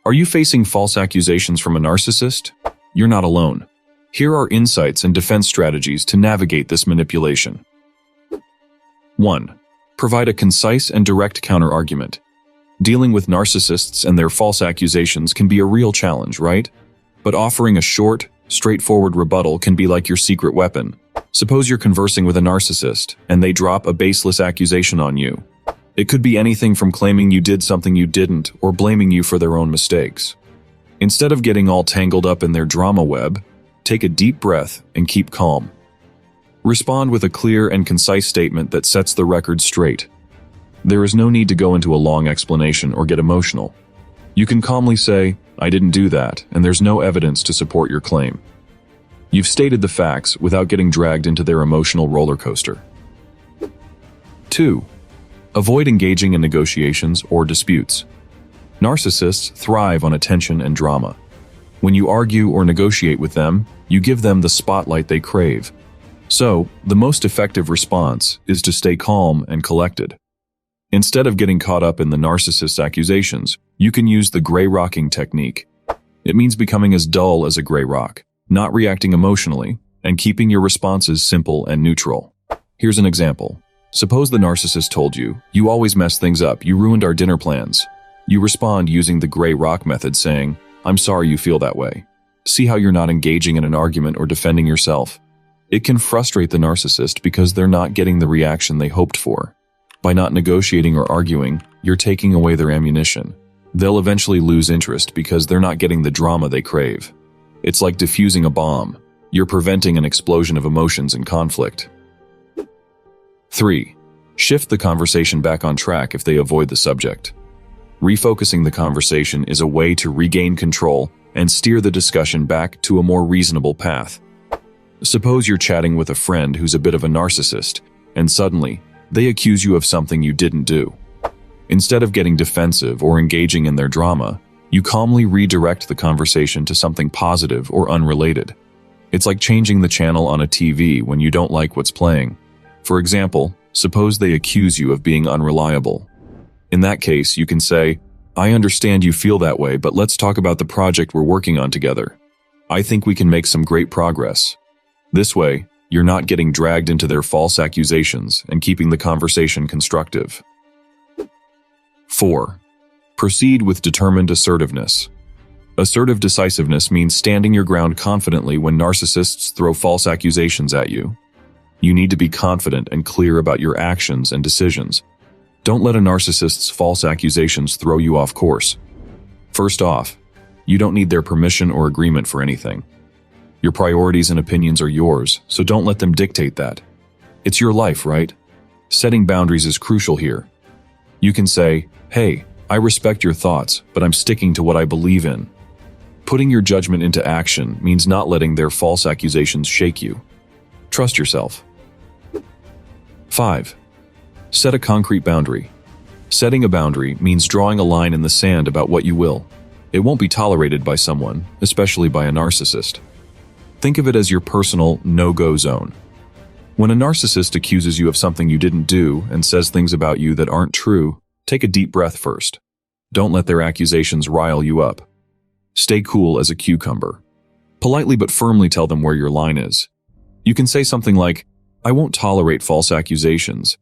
Are you facing false accusations from a narcissist? You're not alone. Here are insights and defense strategies to navigate this manipulation. 1. Provide a concise and direct counter-argument. Dealing with narcissists and their false accusations can be a real challenge, right? But offering a short, straightforward rebuttal can be like your secret weapon. Suppose you're conversing with a narcissist, and they drop a baseless accusation on you. It could be anything from claiming you did something you didn't, or blaming you for their own mistakes. Instead of getting all tangled up in their drama web, take a deep breath and keep calm. Respond with a clear and concise statement that sets the record straight. There is no need to go into a long explanation or get emotional. You can calmly say, "I didn't do that," and there's no evidence to support your claim. You've stated the facts without getting dragged into their emotional roller coaster. 2. Avoid engaging in negotiations or disputes. Narcissists thrive on attention and drama. When you argue or negotiate with them, you give them the spotlight they crave. So, the most effective response is to stay calm and collected. Instead of getting caught up in the narcissist's accusations, you can use the gray rocking technique. It means becoming as dull as a gray rock, not reacting emotionally, and keeping your responses simple and neutral. Here's an example. Suppose the narcissist told you, "You always mess things up, you ruined our dinner plans." You respond using the gray rock method saying, "I'm sorry you feel that way." See how you're not engaging in an argument or defending yourself? It can frustrate the narcissist because they're not getting the reaction they hoped for. By not negotiating or arguing, you're taking away their ammunition. They'll eventually lose interest because they're not getting the drama they crave. It's like defusing a bomb. You're preventing an explosion of emotions and conflict. 3. Shift the conversation back on track if they avoid the subject. Refocusing the conversation is a way to regain control and steer the discussion back to a more reasonable path. Suppose you're chatting with a friend who's a bit of a narcissist, and suddenly, they accuse you of something you didn't do. Instead of getting defensive or engaging in their drama, you calmly redirect the conversation to something positive or unrelated. It's like changing the channel on a TV when you don't like what's playing. For example, suppose they accuse you of being unreliable. In that case, you can say, "I understand you feel that way, but let's talk about the project we're working on together. I think we can make some great progress." This way, you're not getting dragged into their false accusations and keeping the conversation constructive. 4. Proceed with determined assertiveness. Assertive decisiveness means standing your ground confidently when narcissists throw false accusations at you. You need to be confident and clear about your actions and decisions. Don't let a narcissist's false accusations throw you off course. First off, you don't need their permission or agreement for anything. Your priorities and opinions are yours, so don't let them dictate that. It's your life, right? Setting boundaries is crucial here. You can say, "Hey, I respect your thoughts, but I'm sticking to what I believe in." Putting your judgment into action means not letting their false accusations shake you. Trust yourself. 5. Set a concrete boundary. Setting a boundary means drawing a line in the sand about what you will. It won't be tolerated by someone, especially by a narcissist. Think of it as your personal no-go zone. When a narcissist accuses you of something you didn't do and says things about you that aren't true, take a deep breath first. Don't let their accusations rile you up. Stay cool as a cucumber. Politely but firmly tell them where your line is. You can say something like, "I won't tolerate false accusations.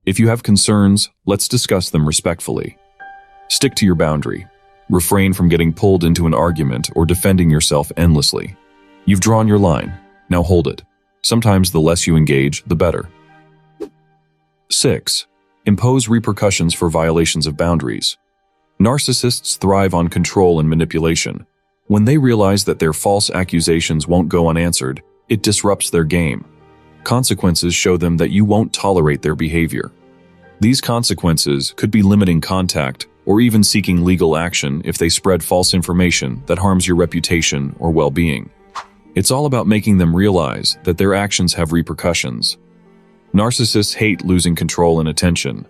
If you have concerns, let's discuss them respectfully." Stick to your boundary. Refrain from getting pulled into an argument or defending yourself endlessly. You've drawn your line. Now hold it. Sometimes the less you engage, the better. 6. Impose repercussions for violations of boundaries. Narcissists thrive on control and manipulation. When they realize that their false accusations won't go unanswered, it disrupts their game. Consequences show them that you won't tolerate their behavior. These consequences could be limiting contact or even seeking legal action if they spread false information that harms your reputation or well-being. It's all about making them realize that their actions have repercussions. Narcissists hate losing control and attention.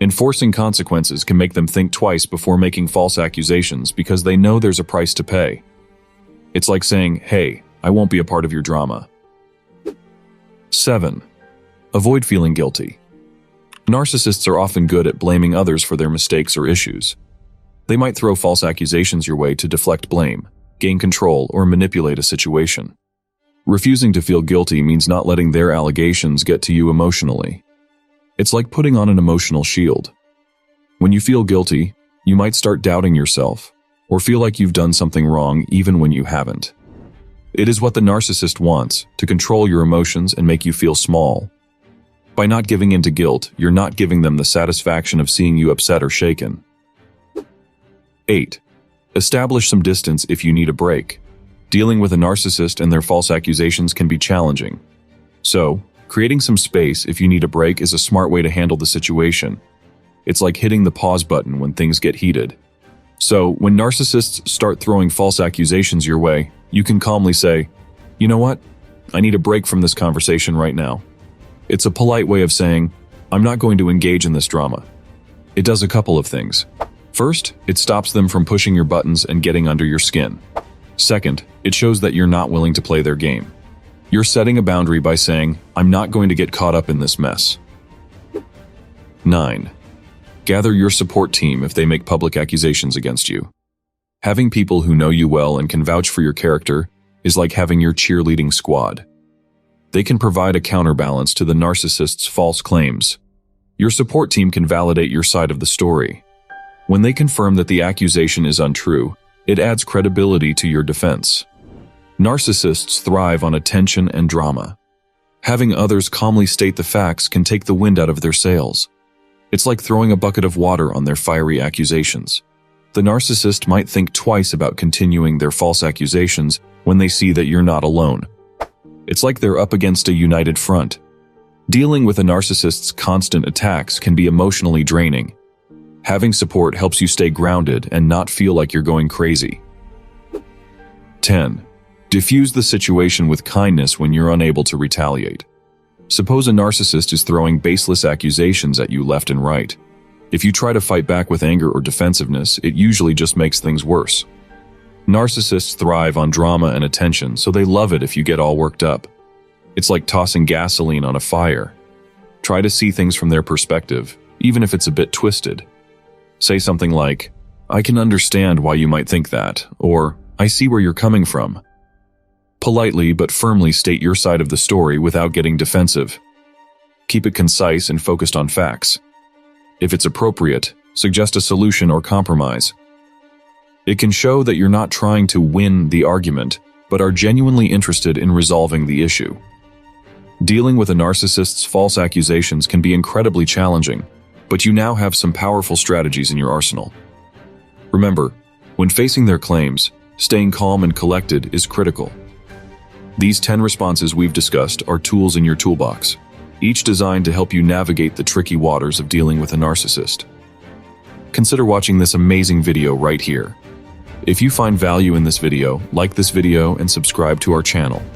Enforcing consequences can make them think twice before making false accusations because they know there's a price to pay. It's like saying, "Hey, I won't be a part of your drama." 7. Avoid feeling guilty. Narcissists are often good at blaming others for their mistakes or issues. They might throw false accusations your way to deflect blame, gain control, or manipulate a situation. Refusing to feel guilty means not letting their allegations get to you emotionally. It's like putting on an emotional shield. When you feel guilty, you might start doubting yourself, or feel like you've done something wrong even when you haven't. It is what the narcissist wants, to control your emotions and make you feel small. By not giving in to guilt, you're not giving them the satisfaction of seeing you upset or shaken. 8. Establish some distance if you need a break. Dealing with a narcissist and their false accusations can be challenging. So, creating some space if you need a break is a smart way to handle the situation. It's like hitting the pause button when things get heated. So, when narcissists start throwing false accusations your way, you can calmly say, "You know what? I need a break from this conversation right now." It's a polite way of saying, "I'm not going to engage in this drama." It does a couple of things. First, it stops them from pushing your buttons and getting under your skin. Second, it shows that you're not willing to play their game. You're setting a boundary by saying, "I'm not going to get caught up in this mess." 9. Gather your support team if they make public accusations against you. Having people who know you well and can vouch for your character is like having your cheerleading squad. They can provide a counterbalance to the narcissist's false claims. Your support team can validate your side of the story. When they confirm that the accusation is untrue, it adds credibility to your defense. Narcissists thrive on attention and drama. Having others calmly state the facts can take the wind out of their sails. It's like throwing a bucket of water on their fiery accusations. The narcissist might think twice about continuing their false accusations when they see that you're not alone. It's like they're up against a united front. Dealing with a narcissist's constant attacks can be emotionally draining. Having support helps you stay grounded and not feel like you're going crazy. 10. Diffuse the situation with kindness when you're unable to retaliate. Suppose a narcissist is throwing baseless accusations at you left and right. If you try to fight back with anger or defensiveness, it usually just makes things worse. Narcissists thrive on drama and attention, so they love it if you get all worked up. It's like tossing gasoline on a fire. Try to see things from their perspective, even if it's a bit twisted. Say something like, "I can understand why you might think that," or "I see where you're coming from." Politely but firmly state your side of the story without getting defensive. Keep it concise and focused on facts. If it's appropriate, suggest a solution or compromise. It can show that you're not trying to win the argument, but are genuinely interested in resolving the issue. Dealing with a narcissist's false accusations can be incredibly challenging, but you now have some powerful strategies in your arsenal. Remember, when facing their claims, staying calm and collected is critical. These 10 responses we've discussed are tools in your toolbox, each designed to help you navigate the tricky waters of dealing with a narcissist. Consider watching this amazing video right here. If you find value in this video, like this video and subscribe to our channel.